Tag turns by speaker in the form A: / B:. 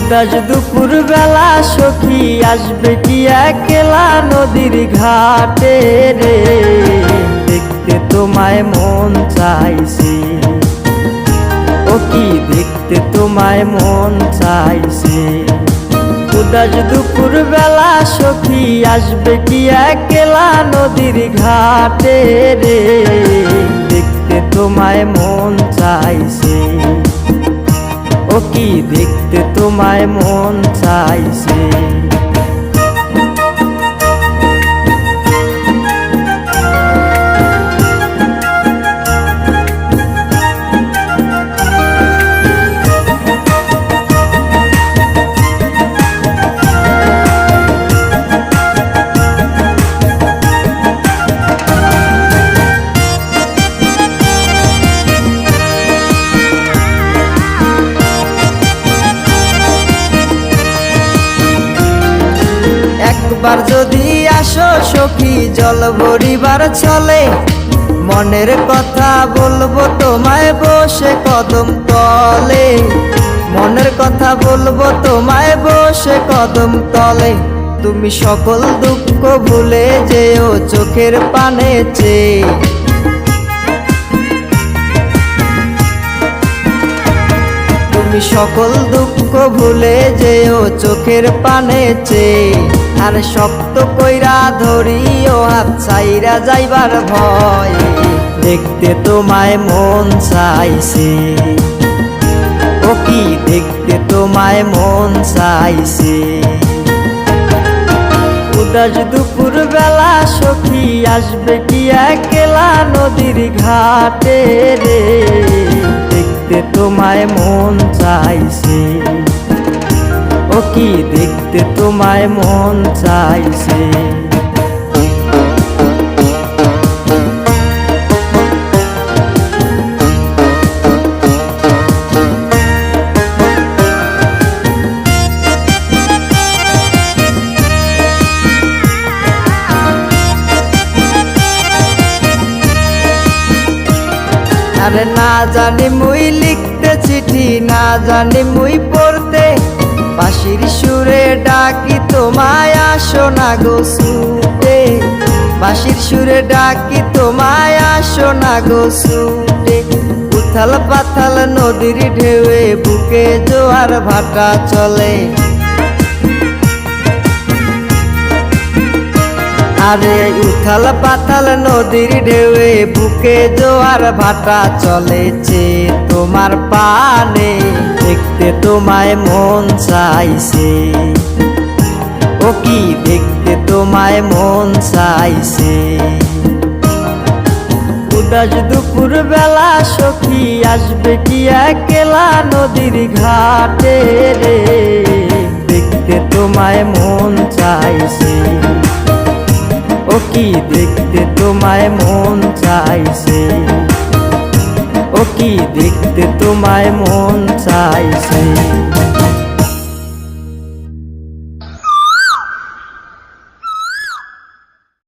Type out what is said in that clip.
A: উদাস দুপুর বেলা সখী আসবে কি একলা নদীর ঘাটে রে, দেখতে তোমায় মন চাইছে। ও কি দেখতে তোমায় মন চাইছে। উদাস দুপুর বেলা সখী আসবে কি একলা নদীর ঘাটে রে, দেখতে তোমায় মন চাইছে। ও কি দেখতে তোমায় মন চাইছে। একবার যদি আসো সখী জল ভরিবার চলে, মনের কথা বলবো তোমায় বসে কদম তলে। মনের কথা বলবো তোমায় বসে কদম তলে। তুমি সকল দুঃখ ভুলে যেও চোখের পানে চেয়ে। তুমি সকল দুঃখ ভুলে যেও চোখের পানে চেয়ে। আর শক্ত কইরা ধরিও হাত ছাইরা যাইবার ভয়, দেখতে তোমায় মন চাইছে। ও কি দেখতে তোমায় মন চাইছে। উদাস দুপুর বেলা সখী আসবে কি একলা নদীর ঘাটে রে, দেখতে তোমায় মন চাইছে। ও কি দেখতে তোমায় মন চাইছে। আরে না জানি মুই লিখতে চিঠি, না জানি মুই পড়তে, বাঁশির সুরে ডাকি তোমায় আসো না গো ছুটে। বাঁশির সুরে ডাকি তোমায় আসো না গো ছুটে। উথাল পাথাল নদীর ঢেউয়ে বুকে জোয়ার ভাটা চলে। আরে উথাল পাথাল নদীর ঢেউয়ে বুকে জোয়ার ভাটা চলেছে তোমার পানে, দেখতে তোমায় মন চাইছে। ও কি দেখতে তোমায় মন চাইছে। উদাস দুপুর বেলা সখী আসবে কি একলা নদীর ঘাটে রে, দেখতে তোমায় মন চাইছে। ও কি দেখতে তোমায় মন চাইছে। ও কি দেখতে তোমায় মন চাইছে।